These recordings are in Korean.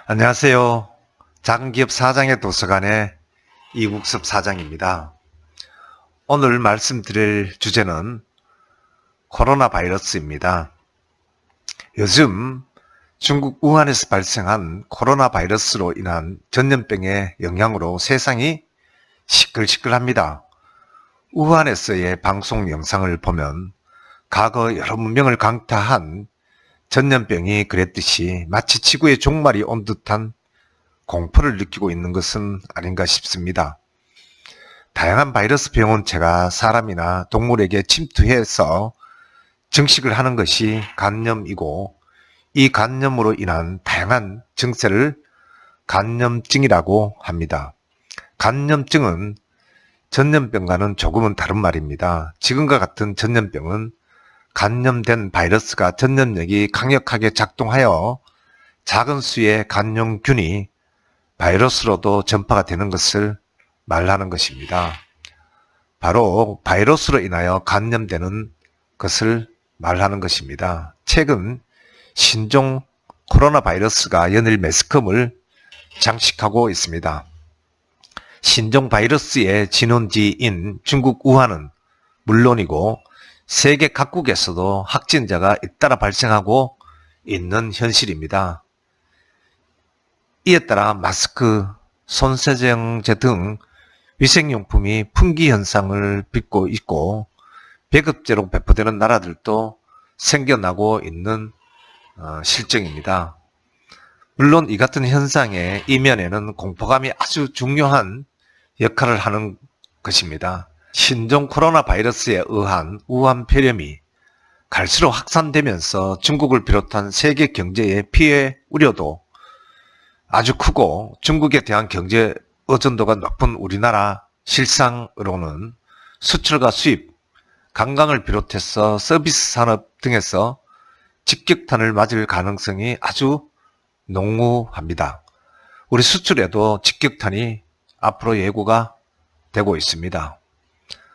안녕하세요. 작은기업 사장의 도서관의 이국섭 사장입니다. 오늘 말씀드릴 주제는 코로나 바이러스입니다. 요즘 중국 우한에서 발생한 코로나 바이러스로 인한 전염병의 영향으로 세상이 시끌시끌합니다. 우한에서의 방송 영상을 보면 과거 여러 문명을 강타한 전염병이 그랬듯이 마치 지구의 종말이 온 듯한 공포를 느끼고 있는 것은 아닌가 싶습니다. 다양한 바이러스 병원체가 사람이나 동물에게 침투해서 증식을 하는 것이 간염이고, 이 간염으로 인한 다양한 증세를 간염증이라고 합니다. 간염증은 전염병과는 조금은 다른 말입니다. 지금과 같은 전염병은 간염된 바이러스가 전염력이 강력하게 작동하여 작은 수의 간염균이 바이러스로도 전파가 되는 것을 말하는 것입니다. 바로 바이러스로 인하여 감염되는 것을 말하는 것입니다. 최근 신종 코로나 바이러스가 연일 매스컴을 장식하고 있습니다. 신종 바이러스의 진원지인 중국 우한은 물론이고 세계 각국에서도 확진자가 잇따라 발생하고 있는 현실입니다. 이에 따라 마스크, 손세정제 등 위생용품이 품귀 현상을 빚고 있고 배급제로 배포되는 나라들도 생겨나고 있는 실정입니다. 물론 이 같은 현상의 이면에는 공포감이 아주 중요한 역할을 하는 것입니다. 신종 코로나 바이러스에 의한 우한 폐렴이 갈수록 확산되면서 중국을 비롯한 세계 경제의 피해 우려도 아주 크고, 중국에 대한 경제 의존도가 높은 우리나라 실상으로는 수출과 수입, 관광을 비롯해서 서비스 산업 등에서 직격탄을 맞을 가능성이 아주 농후합니다. 우리 수출에도 직격탄이 앞으로 예고가 되고 있습니다.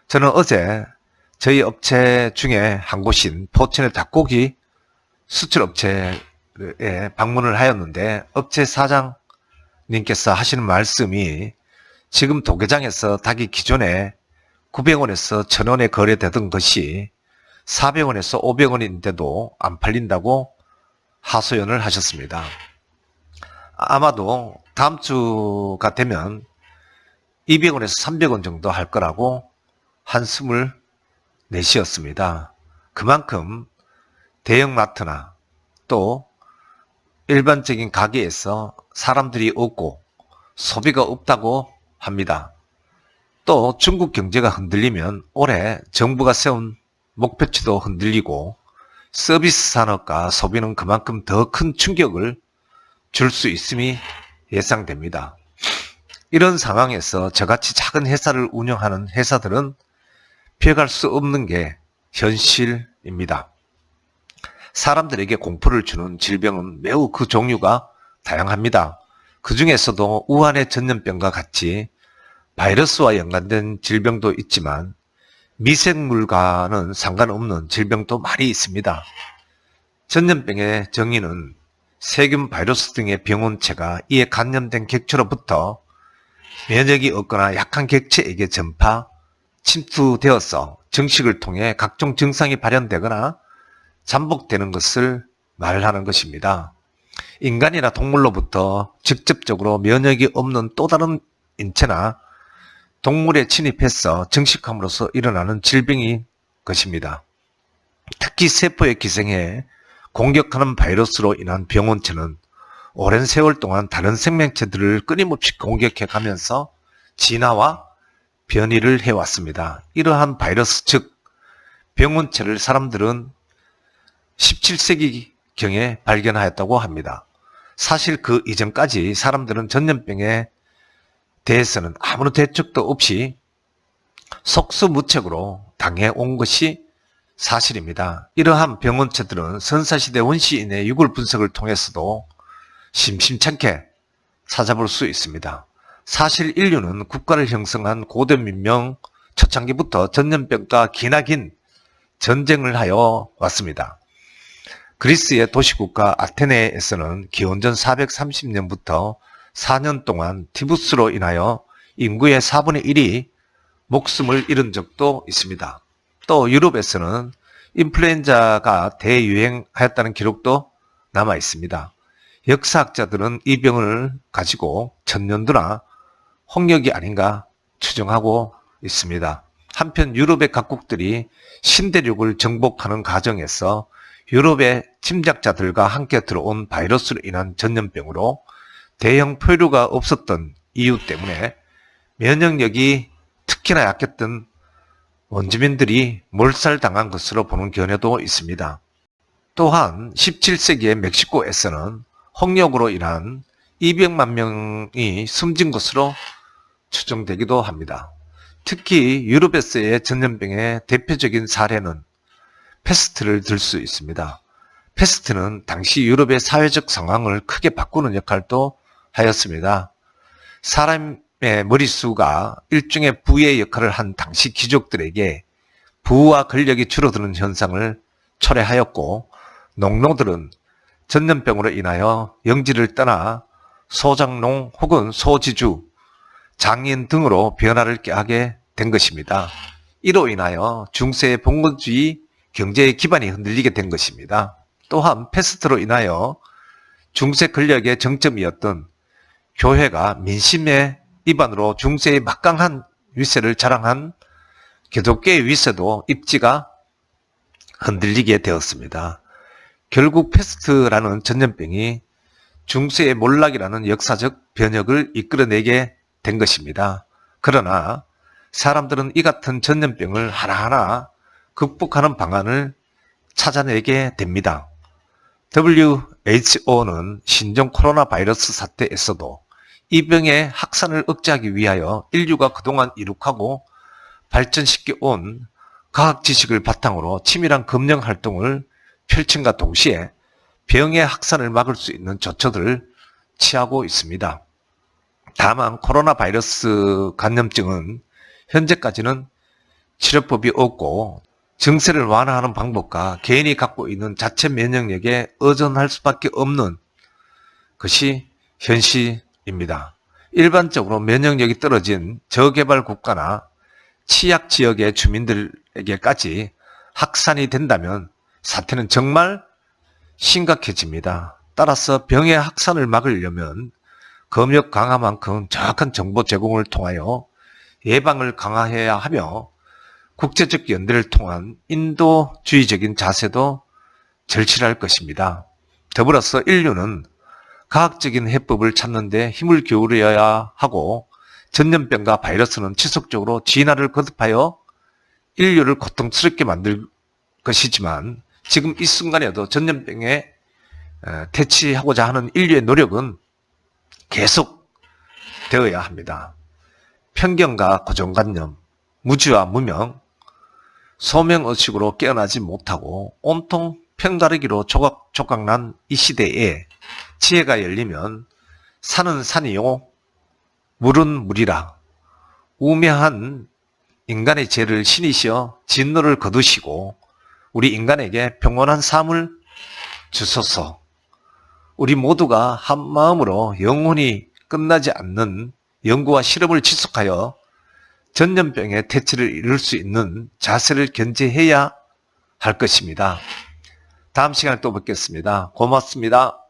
저는 어제 저희 업체 중에 한 곳인 포천의 닭고기 수출업체에 방문을 하였는데, 업체 사장님께서 하시는 말씀이 지금 도계장에서 닭이 기존에 900원에서 1000원에 거래되던 것이 400원에서 500원인데도 안 팔린다고 하소연을 하셨습니다. 아마도 다음 주가 되면 200원에서 300원 정도 할 거라고 한숨을 내쉬었습니다. 그만큼 대형마트나 또 일반적인 가게에서 사람들이 없고 소비가 없다고 합니다. 또 중국 경제가 흔들리면 올해 정부가 세운 목표치도 흔들리고 서비스 산업과 소비는 그만큼 더 큰 충격을 줄 수 있음이 예상됩니다. 이런 상황에서 저같이 작은 회사를 운영하는 회사들은 피해갈 수 없는 게 현실입니다. 사람들에게 공포를 주는 질병은 매우 그 종류가 다양합니다. 그 중에서도 우한의 전염병과 같이 바이러스와 연관된 질병도 있지만 미생물과는 상관없는 질병도 많이 있습니다. 전염병의 정의는 세균, 바이러스 등의 병원체가 이에 감염된 객체로부터 면역이 없거나 약한 객체에게 전파, 침투되어서 증식을 통해 각종 증상이 발현되거나 잠복되는 것을 말하는 것입니다. 인간이나 동물로부터 직접적으로 면역이 없는 또 다른 인체나 동물에 침입해서 증식함으로써 일어나는 질병인 것입니다. 특히 세포에 기생해 공격하는 바이러스로 인한 병원체는 오랜 세월 동안 다른 생명체들을 끊임없이 공격해 가면서 진화와 변이를 해왔습니다. 이러한 바이러스, 즉 병원체를 사람들은 17세기경에 발견하였다고 합니다. 사실 그 이전까지 사람들은 전염병에 대해서는 아무런 대책도 없이 속수무책으로 당해온 것이 사실입니다. 이러한 병원체들은 선사시대 원시인의 유골 분석을 통해서도 심심찮게 찾아볼 수 있습니다. 사실 인류는 국가를 형성한 고대 문명 초창기부터 전염병과 기나긴 전쟁을 하여 왔습니다. 그리스의 도시국가 아테네에서는 기원전 430년부터 4년 동안 티부스로 인하여 인구의 4분의 1이 목숨을 잃은 적도 있습니다. 또 유럽에서는 인플루엔자가 대유행하였다는 기록도 남아 있습니다. 역사학자들은 이 병을 가지고 천년두나 홍역이 아닌가 추정하고 있습니다. 한편 유럽의 각국들이 신대륙을 정복하는 과정에서 유럽의 침략자들과 함께 들어온 바이러스로 인한 전염병으로 대형 포유류가 없었던 이유 때문에 면역력이 특히나 약했던 원주민들이 몰살당한 것으로 보는 견해도 있습니다. 또한 17세기의 멕시코에서는 홍역으로 인한 200만 명이 숨진 것으로 추정되기도 합니다. 특히 유럽에서의 전염병의 대표적인 사례는 패스트를 들 수 있습니다. 패스트는 당시 유럽의 사회적 상황을 크게 바꾸는 역할도 하였습니다. 사람의 머릿수가 일종의 부의 역할을 한 당시 귀족들에게 부와 권력이 줄어드는 현상을 초래하였고, 농노들은 전염병으로 인하여 영지를 떠나 소장농 혹은 소지주, 장인 등으로 변화를 꾀하게 된 것입니다. 이로 인하여 중세의 봉건주의 경제의 기반이 흔들리게 된 것입니다. 또한 패스트로 인하여 중세 권력의 정점이었던 교회가 민심의 입안으로 중세의 막강한 위세를 자랑한 기독교의 위세도 입지가 흔들리게 되었습니다. 결국 패스트라는 전염병이 중세의 몰락이라는 역사적 변혁을 이끌어내게 된 것입니다. 그러나 사람들은 이 같은 전염병을 하나하나 극복하는 방안을 찾아내게 됩니다. WHO는 신종 코로나 바이러스 사태에서도 이 병의 확산을 억제하기 위하여 인류가 그동안 이룩하고 발전시켜 온 과학 지식을 바탕으로 치밀한 검역 활동을 펼침과 동시에 병의 확산을 막을 수 있는 조처들을 취하고 있습니다. 다만 코로나 바이러스 감염증은 현재까지는 치료법이 없고 증세를 완화하는 방법과 개인이 갖고 있는 자체 면역력에 의존할 수밖에 없는 것이 현실입니다. 일반적으로 면역력이 떨어진 저개발 국가나 취약 지역의 주민들에게까지 확산이 된다면 사태는 정말 심각해집니다. 따라서 병의 확산을 막으려면 검역 강화만큼 정확한 정보 제공을 통하여 예방을 강화해야 하며 국제적 연대를 통한 인도주의적인 자세도 절실할 것입니다. 더불어서 인류는 과학적인 해법을 찾는 데 힘을 기울여야 하고, 전염병과 바이러스는 지속적으로 진화를 거듭하여 인류를 고통스럽게 만들 것이지만, 지금 이 순간에도 전염병에 퇴치하고자 하는 인류의 노력은 계속 되어야 합니다. 편견과 고정관념, 무지와 무명, 소명의식으로 깨어나지 못하고 온통 편가르기로 조각난 이 시대에 지혜가 열리면 산은 산이요 물은 물이라. 우매한 인간의 죄를 신이시여 진노를 거두시고 우리 인간에게 평온한 삶을 주소서. 우리 모두가 한 마음으로 영원히 끝나지 않는 연구와 실험을 지속하여 전염병의 퇴치를 이룰 수 있는 자세를 견지해야 할 것입니다. 다음 시간에 또 뵙겠습니다. 고맙습니다.